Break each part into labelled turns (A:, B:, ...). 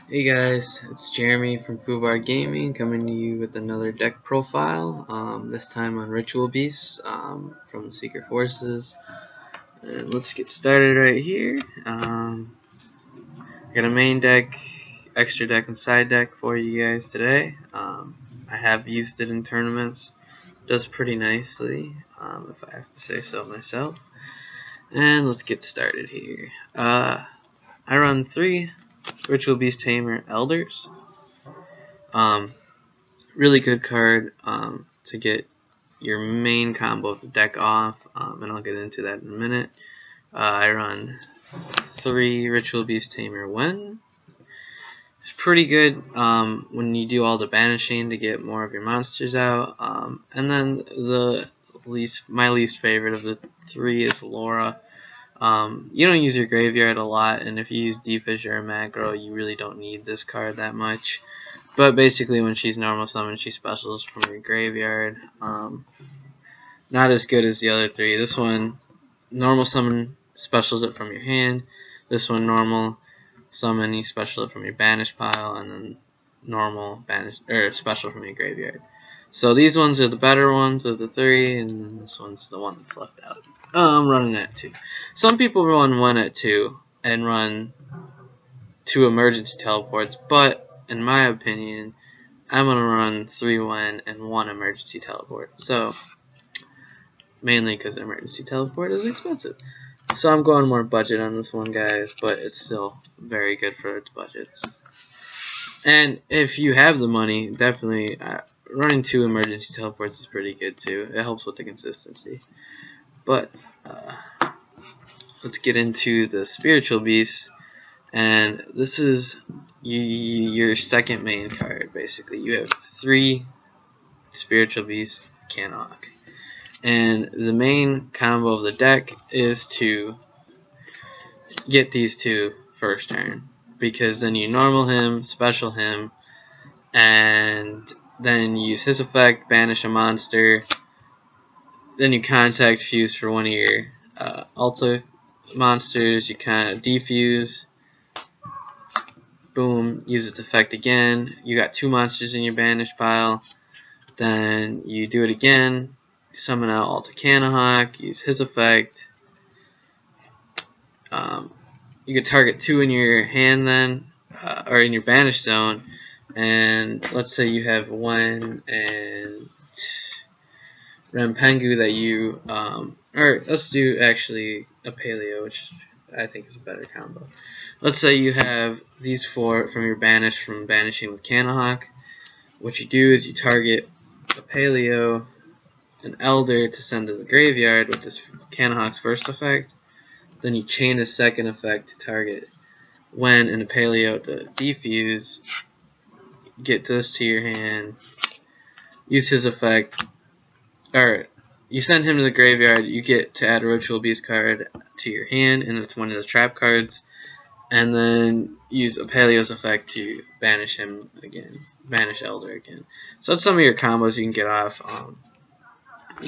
A: Hey guys, it's Jeremy from Fubar Gaming coming to you with another deck profile, this time on Ritual Beasts from the Secret Forces. And let's get started right here. Got a main deck, extra deck, and side deck for you guys today. I have used it in tournaments, does pretty nicely, if I have to say so myself. And let's get started here. I run 3 Ritual Beast Tamer Elders. Really good card to get your main combo of the deck off, and I'll get into that in a minute. I run 3 Ritual Beast Tamer Wen. It's pretty good when you do all the banishing to get more of your monsters out. And then my least favorite of the 3 is Laura. You don't use your graveyard a lot, and if you use Defissure or Macro, you really don't need this card that much. But basically, when she's normal summon, she specials from your graveyard. Not as good as the other 3. This one, normal summon, specials it from your hand. This one, normal summon, you special it from your banish pile, and then normal banish or special from your graveyard. So these ones are the better ones of the 3, and then this one's the one that's left out. I'm running at 2. Some people run 1 at 2 and run 2 emergency teleports, but in my opinion, I'm going to run 3 Wen and 1 emergency teleport. So, mainly because emergency teleport is expensive. So I'm going more budget on this one, guys, but it's still very good for its budgets. And if you have the money, definitely running 2 emergency teleports is pretty good too. It helps with the consistency. But let's get into the spiritual beasts. And this is your second main card, basically. You have 3 spiritual beasts, Cannock. And the main combo of the deck is to get these 2 first turn. Because then you normal him, special him, and then use his effect, banish a monster. Then you contact fuse for one of your Alta monsters. You kind of defuse. Boom, use its effect again. You got 2 monsters in your banish pile. Then you do it again. Summon out Alta Cannock, use his effect. You could target 2 in your hand then, or in your banish zone. And let's say you have 1 and Rempengu that you, or let's do actually a Paleo, which I think is a better combo. Let's say you have these 4 from your banish from banishing with Cannock. What you do is you target a Paleo, an Elder to send to the graveyard with this Cannock's first effect. Then you chain a second effect to target Wen and a Paleo to defuse. Get this to your hand. Use his effect. Or you send him to the graveyard. You get to add a Ritual Beast card to your hand, and it's one of the trap cards. And then use a Paleo's effect to banish him again. Banish Elder again. So that's some of your combos you can get off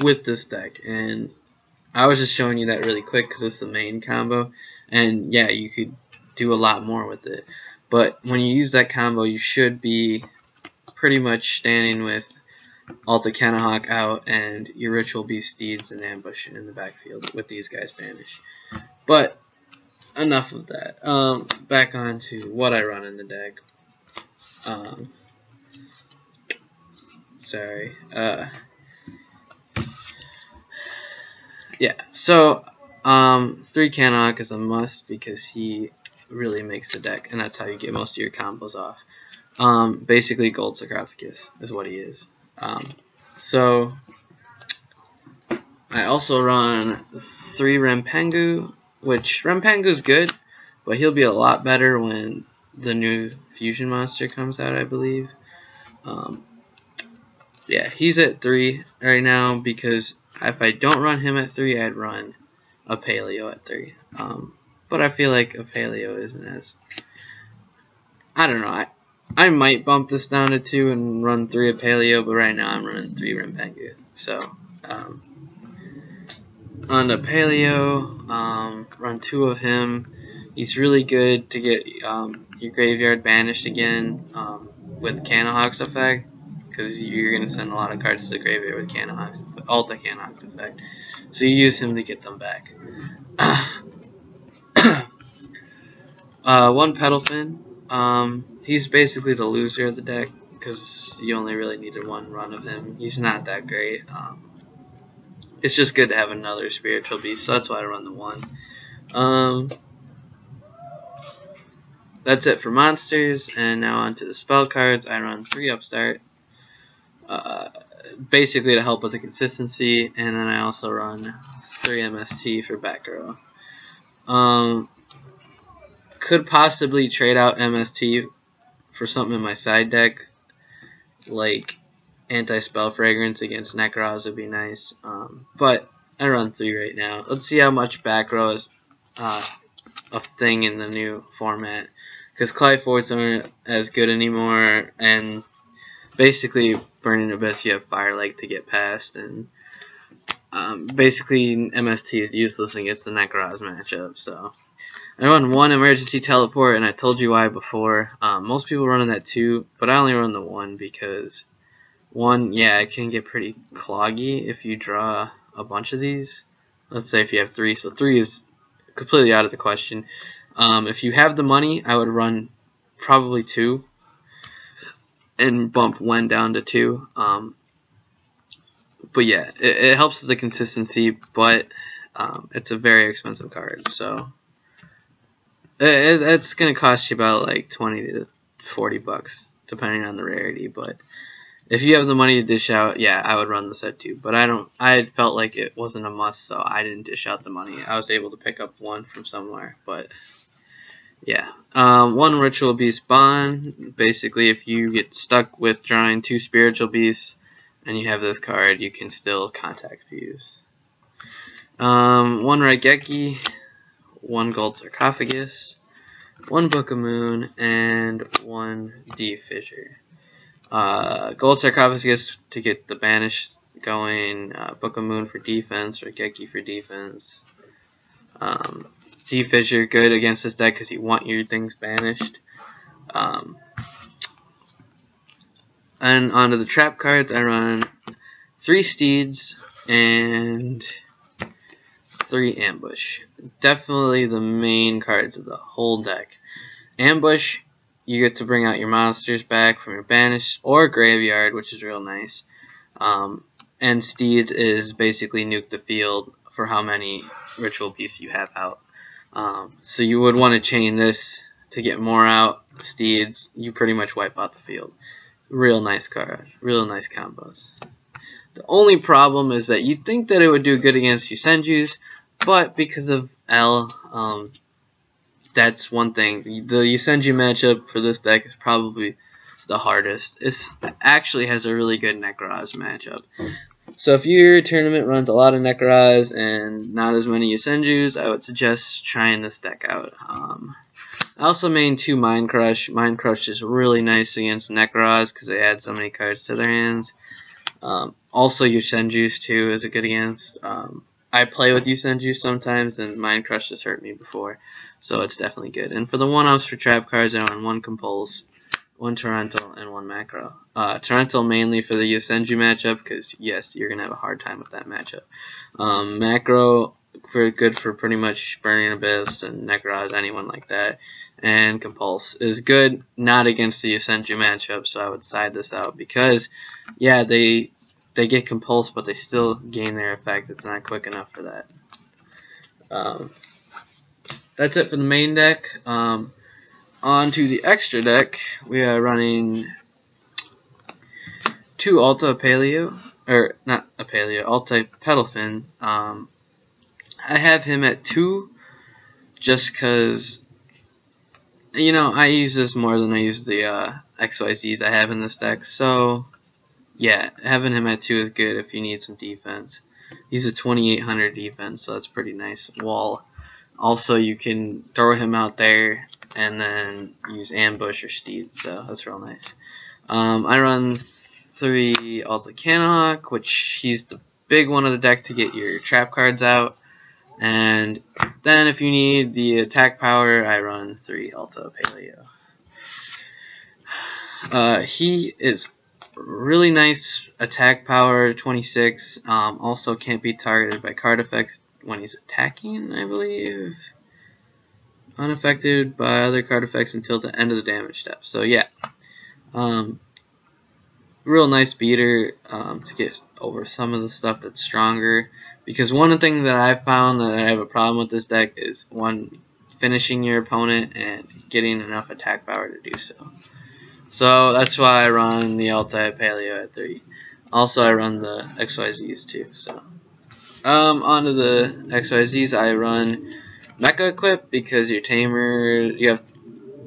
A: with this deck. And I was just showing you that really quick because it's the main combo. And yeah, you could do a lot more with it. But when you use that combo, you should be pretty much standing with Alta Cannock out and your Ritual Beast Steeds and ambush in the backfield with these guys banished. But enough of that. Back on to what I run in the deck. Sorry. Yeah. So 3 Cannock is a must because he really makes the deck, and that's how you get most of your combos off. Basically, Gold Sarcophagus is what he is. So I also run 3 Rempengu, which Rempengu's good, but he'll be a lot better when the new fusion monster comes out, I believe. Yeah, he's at 3 right now because if I don't run him at 3, I'd run a Paleo at 3. But I feel like a Paleo isn't as... I don't know. I might bump this down to 2 and run 3 of Paleo, but right now I'm running 3 Rempengu. So, on the Paleo, run 2 of him. He's really good to get your graveyard banished again with Canahawk's effect, because you're going to send a lot of cards to the graveyard with Canahawk's Alta Canahawk's effect. So you use him to get them back. One Petalfin. He's basically the loser of the deck because you only really needed one run of him. He's not that great. It's just good to have another spiritual beast, so that's why I run the one. That's it for monsters, and now onto the spell cards. I run 3 Upstart, basically to help with the consistency, and then I also run 3 MST for back row. Could possibly trade out MST for something in my side deck, like Anti-Spell Fragrance against Nekroz would be nice, but I run 3 right now. Let's see how much back row is a thing in the new format, because Clive Forts aren't as good anymore, and basically Burning Abyss you have Firelight to get past, and basically MST is useless against the Nekroz matchup. So I run 1 Emergency Teleport, and I told you why before. Most people running that 2, but I only run the 1 because 1, yeah, it can get pretty cloggy if you draw a bunch of these. Let's say if you have 3, so 3 is completely out of the question. If you have the money, I would run probably 2 and bump 1 down to 2. But yeah, it helps with the consistency, but it's a very expensive card, so it's going to cost you about like 20 to 40 bucks depending on the rarity. But if you have the money to dish out, yeah, I would run the set 2. But I felt like it wasn't a must, so I didn't dish out the money. I was able to pick up 1 from somewhere, but yeah. 1 Ritual Beast Bond. Basically, if you get stuck with drawing 2 Spiritual Beasts and you have this card, you can still Contact Fuse. 1 Raigeki, 1 Gold Sarcophagus, 1 Book of Moon, and 1 D Fissure. Gold Sarcophagus to get the banish going, Book of Moon for defense, Raigeki for defense. D Fissure good against this deck because you want your things banished. And onto the trap cards, I run 3 Steeds and 3 Ambush. Definitely the main cards of the whole deck. Ambush, you get to bring out your monsters back from your banish or graveyard, which is real nice. And Steeds is basically nuke the field for how many Ritual Beasts you have out. So you would want to chain this to get more out. Steeds, you pretty much wipe out the field. Real nice card. Real nice combos. The only problem is that you'd think that it would do good against Yusenjus, but because of L, that's one thing. The Yusenju matchup for this deck is probably the hardest. It actually has a really good Nekroz matchup. So if your tournament runs a lot of Nekroz and not as many Yusenjus, I would suggest trying this deck out. I also main 2 Mind Crush. Mind Crush is really nice against Nekroz because they add so many cards to their hands. Also Yusenjus too is a good against. I play with Yusenju sometimes, and Mind Crush has hurt me before, so it's definitely good. And for the 1-ups for trap cards, I run 1 Compulse, 1 Torrential, and 1 Macro. Torrential mainly for the Yusenju matchup, because yes, you're going to have a hard time with that matchup. Macro, good for pretty much Burning Abyss and Nekroz, anyone like that. And Compulse is good, not against the Yusenju matchup, so I would side this out, because, yeah, they get Compulse, but they still gain their effect. It's not quick enough for that. That's it for the main deck. On to the extra deck. We are running 2 Alta Paleo, or not a Paleo, Alta Petalfin. I have him at 2 just because, you know, I use this more than I use the XYZs I have in this deck. So yeah, having him at 2 is good if you need some defense. He's a 2800 defense, so that's pretty nice wall. Also, you can throw him out there and then use Ambush or Steed, so that's real nice. I run 3 Alta Canahawk, which he's the big one of the deck to get your trap cards out. And Then if you need the attack power, I run 3 Alta Paleo. He is really nice attack power, 26. Also can't be targeted by card effects when he's attacking, I believe. Unaffected by other card effects until the end of the damage step. So yeah, real nice beater to get over some of the stuff that's stronger. Because one thing that I've found that I have a problem with this deck is finishing your opponent and getting enough attack power to do so. So that's why I run the Altai Paleo at 3. Also, I run the XYZs too. So onto the XYZs, I run Mecha Equip because your tamer, you have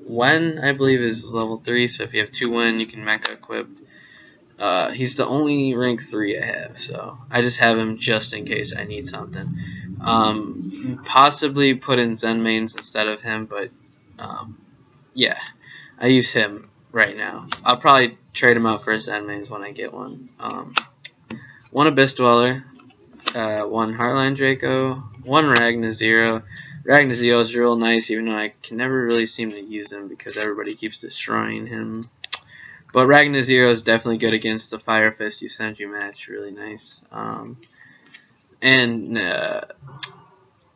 A: Wen, I believe, is level 3. So if you have 2 Wen, you can Mecha Equip. He's the only rank 3 I have, so I just have him just in case I need something. Possibly put in Zen mains instead of him, but yeah, I use him right now. I'll probably trade him out for Zen mains when I get one. 1 Abyss Dweller, 1 Heartland Draco, 1 Ragna-Zero. Ragna-Zero is real nice, even though I can never really seem to use him because everybody keeps destroying him. But Ragna-Zero is definitely good against the Fire Fist Yusenju match, really nice. And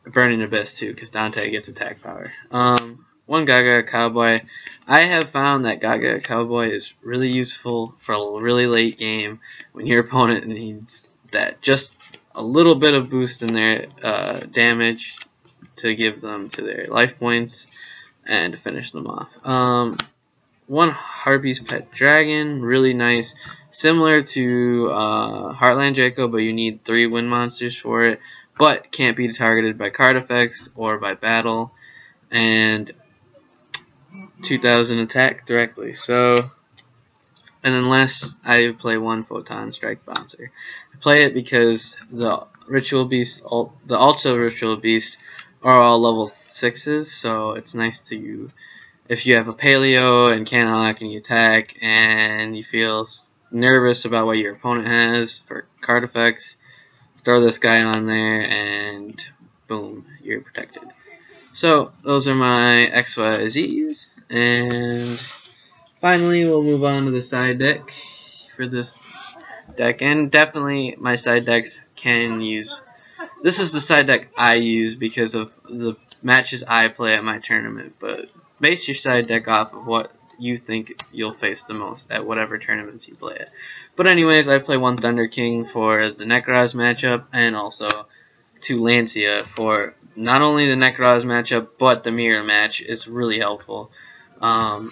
A: Burning Abyss too, because Dante gets attack power. 1 Gaga Cowboy. I have found that Gaga Cowboy is really useful for a really late game when your opponent needs that just a little bit of boost in their damage to give them to their life points and to finish them off. 1 Harpy's Pet Dragon, really nice, similar to Heartland Draco, but you need 3 wind monsters for it, but can't be targeted by card effects or by battle, and 2000 attack directly. So, and then last, I play 1 Photon Strike Bouncer. I play it because the Ritual Beast, the Ultra Ritual Beasts are all level 6s, so it's nice to, if you have a Paleo and can't unlock any attack and you feel nervous about what your opponent has for card effects, throw this guy on there and boom, you're protected. So those are my XYZs, and finally we'll move on to the side deck for this deck. And definitely my side decks can use, this is the side deck I use because of the matches I play at my tournament, but base your side deck off of what you think you'll face the most at whatever tournaments you play at. But anyways, I play 1 Thunder King for the Nekroz matchup, and also 2 Lancia for not only the Nekroz matchup, but the mirror match. It's really helpful. I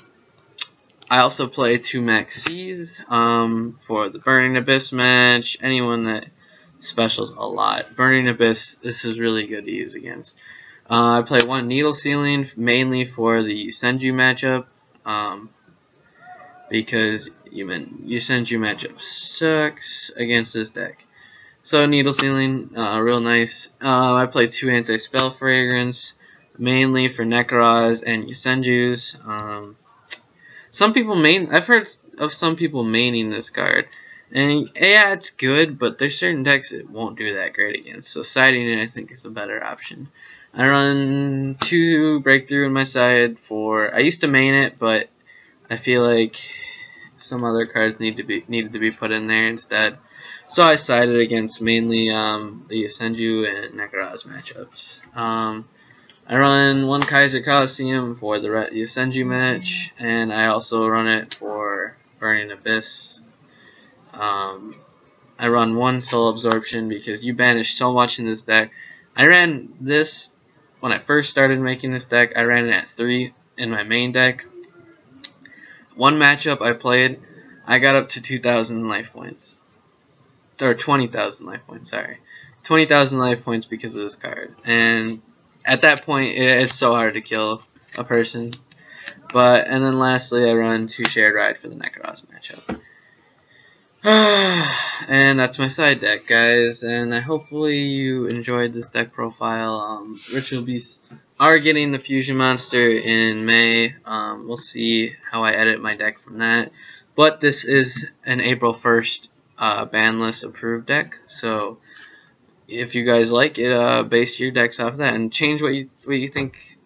A: also play 2 Maxis for the Burning Abyss match. Anyone that specials a lot. Burning Abyss, this is really good to use against. I play 1 Needle Ceiling mainly for the Yusenju matchup, because Yusenju matchup sucks against this deck. So Needle Ceiling, real nice. I play 2 Anti-Spell Fragrance mainly for Nekroz and Yusenjus. I've heard of some people maining this card. And yeah, it's good, but there's certain decks it won't do that great against. So siding it, I think, is a better option. I run 2 Breakthrough in my side for. I used to main it, but I feel like some other cards needed to be put in there instead. So I sided against mainly the Yusenju and Nekroz matchups. I run 1 Kaiser Coliseum for the Yusenju match, and I also run it for Burning Abyss. I run 1 Soul Absorption because you banish so much in this deck. I ran this when I first started making this deck. I ran it at 3 in my main deck. 1 matchup I played, I got up to 2,000 life points. Or 20,000 life points, sorry. 20,000 life points because of this card. And at that point, it's so hard to kill a person. And then lastly, I run 2 Shared Ride for the Nekroz matchup. And that's my side deck, guys, and hopefully you enjoyed this deck profile. Ritual Beasts are getting the Fusion Monster in May. We'll see how I edit my deck from that. But this is an April 1st Banlist approved deck, so if you guys like it, base your decks off that and change what you think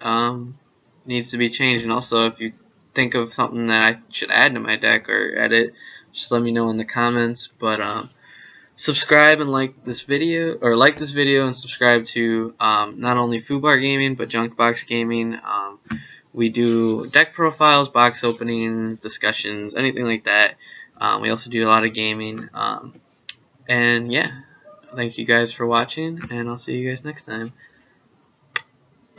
A: needs to be changed. And also, if you think of something that I should add to my deck or edit, just let me know in the comments. But subscribe and like this video, or like this video and subscribe to not only Fubar Gaming but Junkbox Gaming. We do deck profiles, box openings, discussions, anything like that. We also do a lot of gaming. And yeah, thank you guys for watching, and I'll see you guys next time.